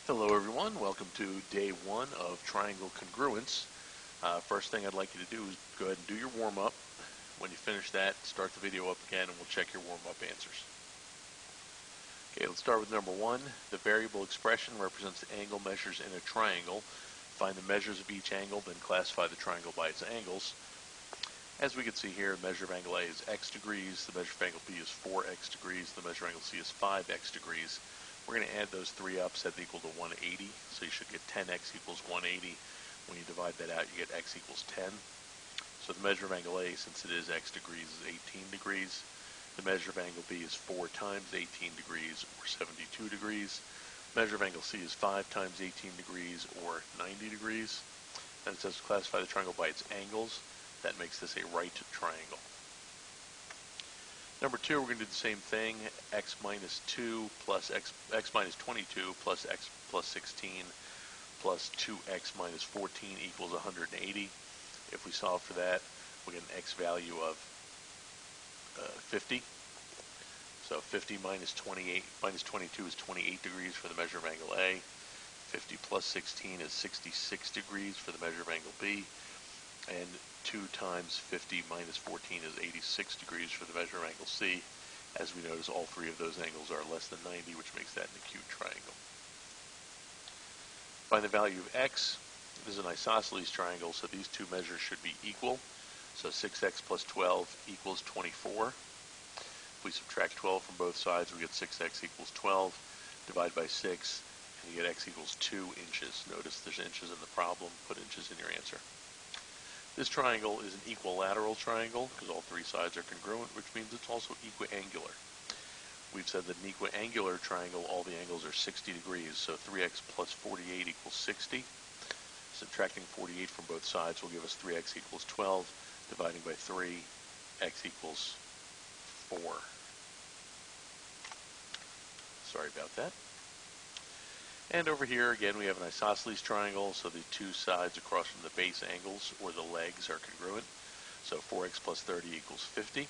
Hello everyone, welcome to day one of triangle congruence. First thing I'd like you to do is go ahead and do your warm-up. When you finish that, start the video up again and we'll check your warm-up answers. Okay, let's start with number one. The variable expression represents the angle measures in a triangle. Find the measures of each angle, then classify the triangle by its angles. As we can see here, the measure of angle A is x degrees, the measure of angle B is 4x degrees, the measure of angle C is 5x degrees. We're going to add those three up, set the equal to 180, so you should get 10x equals 180. When you divide that out, you get x equals 10. So the measure of angle A, since it is x degrees, is 18 degrees. The measure of angle B is 4 times 18 degrees, or 72 degrees. The measure of angle C is 5 times 18 degrees, or 90 degrees. Then it says classify the triangle by its angles. That makes this a right triangle. Number two, we're going to do the same thing. X minus 2 plus x minus 22 plus x plus 16 plus 2x minus 14 equals 180. If we solve for that, we get an x value of 50. So 50 minus 28 minus 22 is 28 degrees for the measure of angle A. 50 plus 16 is 66 degrees for the measure of angle B. And 2 times 50 minus 14 is 86 degrees for the measure of angle C. As we notice, all three of those angles are less than 90, which makes that an acute triangle. Find the value of x. This is an isosceles triangle, so these two measures should be equal. So 6x plus 12 equals 24. If we subtract 12 from both sides, we get 6x equals 12. Divide by 6, and you get x equals 2 inches. Notice there's inches in the problem. Put inches in your answer. This triangle is an equilateral triangle because all three sides are congruent, which means it's also equiangular. We've said that an equiangular triangle, all the angles are 60 degrees, so 3x plus 48 equals 60. Subtracting 48 from both sides will give us 3x equals 12. Dividing by 3, x equals 4. Sorry about that. And over here, again, we have an isosceles triangle, so the two sides across from the base angles, or the legs, are congruent. So 4x plus 30 equals 50.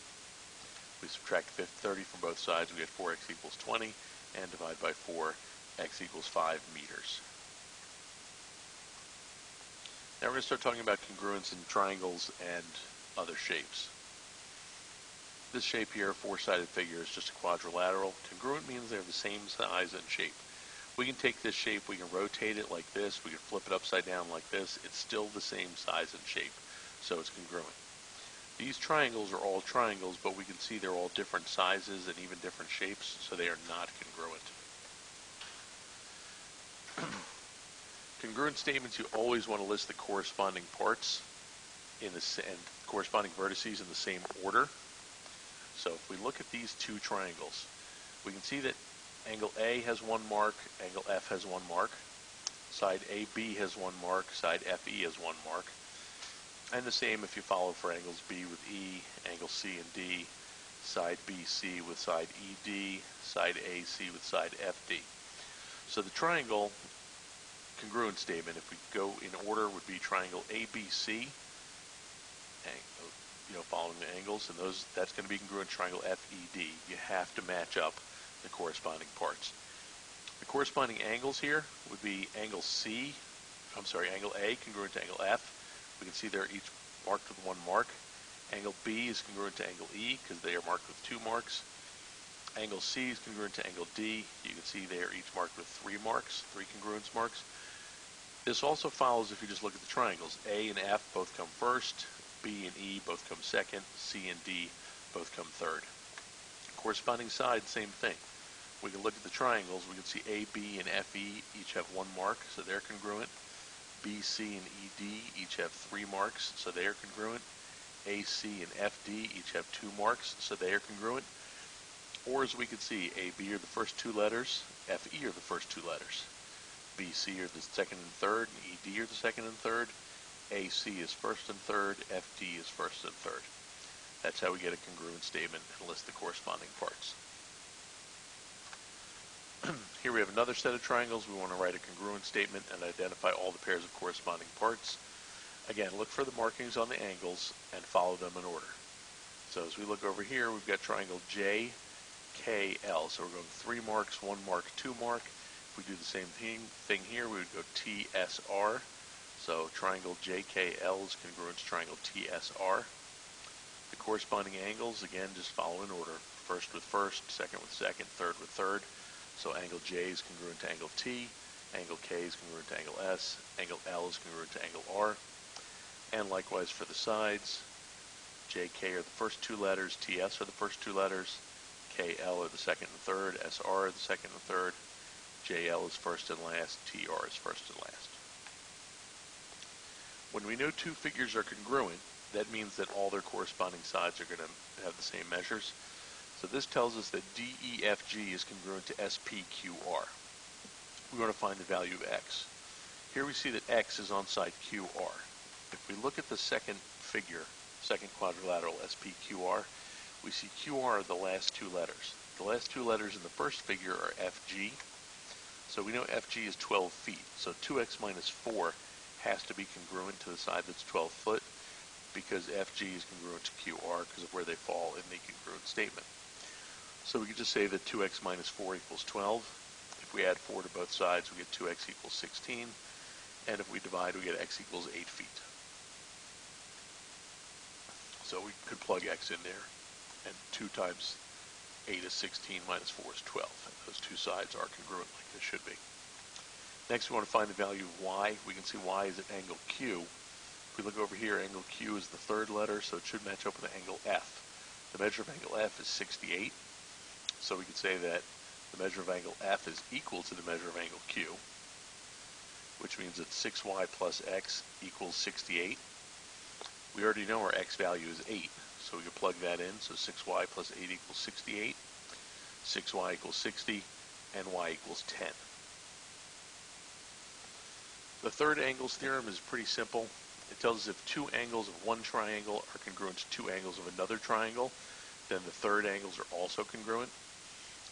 We subtract 30 from both sides, we get 4x equals 20, and divide by 4, x equals 5 meters. Now we're going to start talking about congruence in triangles and other shapes. This shape here, four-sided figure, is just a quadrilateral. Congruent means they're the same size and shape. We can take this shape, we can rotate it like this, we can flip it upside down like this. It's still the same size and shape, so it's congruent. These triangles are all triangles, but we can see they're all different sizes and even different shapes, so they are not congruent. Congruent statements, you always want to list the corresponding parts and corresponding vertices in the same order. So if we look at these two triangles, we can see that angle A has one mark, angle F has one mark, side AB has one mark, side FE has one mark, and the same if you follow for angles B with E, angle C and D, side BC with side ED, side AC with side FD. So the triangle congruent statement, if we go in order, would be triangle ABC, following the angles, and that's going to be congruent congruent triangle FED. You have to match up the corresponding parts. The corresponding angles here would be angle angle A congruent to angle F. We can see they're each marked with one mark. Angle B is congruent to angle E because they are marked with 2 marks. Angle C is congruent to angle D. You can see they are each marked with 3 marks, 3 congruence marks. This also follows if you just look at the triangles. A and F both come first, B and E both come second, C and D both come third. Corresponding side, same thing. We can look at the triangles. We can see AB and FE each have 1 mark, so they're congruent. BC and ED each have 3 marks, so they are congruent. AC and FD each have 2 marks, so they are congruent. Or as we can see, AB are the first 2 letters, FE are the first 2 letters. BC are the second and third, and ED are the second and third. AC is first and third, FD is first and third. That's how we get a congruent statement and list the corresponding parts. Here we have another set of triangles. We want to write a congruent statement and identify all the pairs of corresponding parts. Again, look for the markings on the angles and follow them in order. So as we look over here, we've got triangle JKL. So we're going 3 marks, 1 mark, 2 mark. If we do the same thing here, we would go TSR. So triangle JKL is congruent to triangle TSR. The corresponding angles, again, just follow in order. First with first, second with second, third with third. So angle J is congruent to angle T, angle K is congruent to angle S, angle L is congruent to angle R. And likewise for the sides, JK are the first two letters, TS are the first two letters, KL are the second and third, SR are the second and third, JL is first and last, TR is first and last. When we know two figures are congruent, that means that all their corresponding sides are going to have the same measures. So this tells us that DEFG is congruent to SPQR. We want to find the value of X. Here we see that X is on side QR. If we look at the second figure, second quadrilateral SPQR, we see QR are the last two letters. The last two letters in the first figure are FG. So we know FG is 12 feet. So 2x minus 4 has to be congruent to the side that's 12 foot because FG is congruent to QR because of where they fall in the congruent statement. So we could just say that 2x minus 4 equals 12. If we add 4 to both sides, we get 2x equals 16. And if we divide, we get x equals 8 feet. So we could plug x in there. And 2 times 8 is 16 minus 4 is 12. And those two sides are congruent like they should be. Next, we want to find the value of y. We can see y is at angle Q. If we look over here, angle Q is the third letter, so it should match up with angle F. The measure of angle F is 68. So we could say that the measure of angle F is equal to the measure of angle Q, which means that 6y plus x equals 68. We already know our x value is 8, so we can plug that in. So 6y plus 8 equals 68, 6y equals 60, and y equals 10. The third angles theorem is pretty simple. It tells us if two angles of one triangle are congruent to two angles of another triangle, then the third angles are also congruent.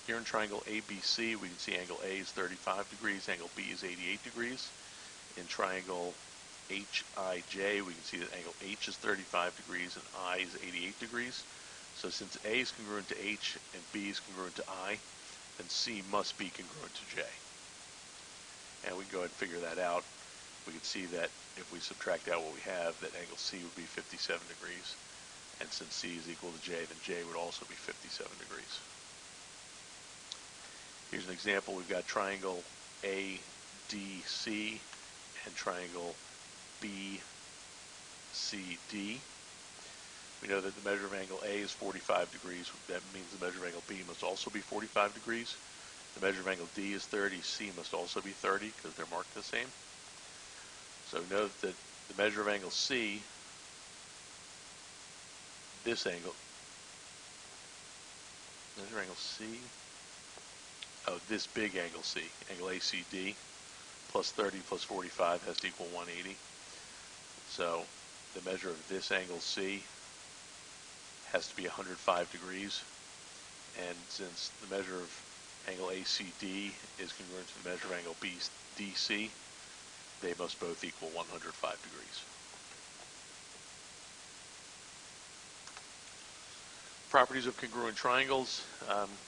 Here in triangle ABC, we can see angle A is 35 degrees, angle B is 88 degrees. In triangle HIJ, we can see that angle H is 35 degrees and I is 88 degrees. So since A is congruent to H and B is congruent to I, then C must be congruent to J. And we can go ahead and figure that out. We can see that if we subtract out what we have, that angle C would be 57 degrees. And since C is equal to J, then J would also be 57 degrees. Here's an example. We've got triangle ADC and triangle BCD. We know that the measure of angle A is 45 degrees. That means the measure of angle B must also be 45 degrees. The measure of angle D is 30. C must also be 30 because they're marked the same. So note that the measure of angle C, this angle, measure angle C, this big angle C, angle ACD, plus 30 plus 45 has to equal 180. So the measure of this angle C has to be 105 degrees. And since the measure of angle ACD is congruent to the measure of angle BDC, they must both equal 105 degrees. Properties of congruent triangles.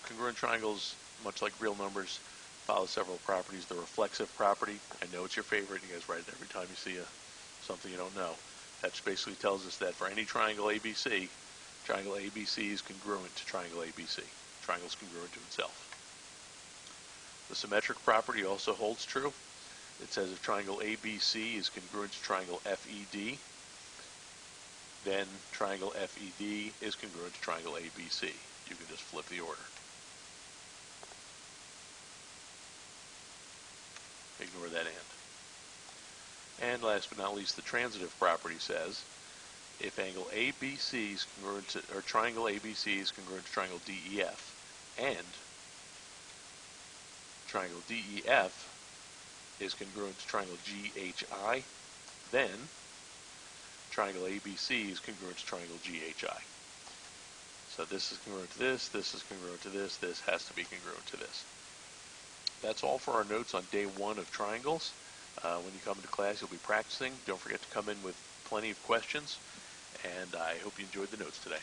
Congruent triangles, much like real numbers, follow several properties. The reflexive property, I know it's your favorite. You guys write it every time you see something you don't know. That basically tells us that for any triangle ABC is congruent to triangle ABC. Triangle is congruent to itself. The symmetric property also holds true. It says if triangle ABC is congruent to triangle FED, then triangle FED is congruent to triangle ABC. You can just flip the order. Ignore that and. And last but not least, the transitive property says if angle ABC is congruent to, or triangle ABC is congruent to triangle DEF, and triangle DEF is congruent to triangle GHI, then triangle ABC is congruent to triangle GHI. So this is congruent to this is congruent to this has to be congruent to this. That's all for our notes on day 1 of triangles. When you come into class, you'll be practicing. Don't forget to come in with plenty of questions, and I hope you enjoyed the notes today.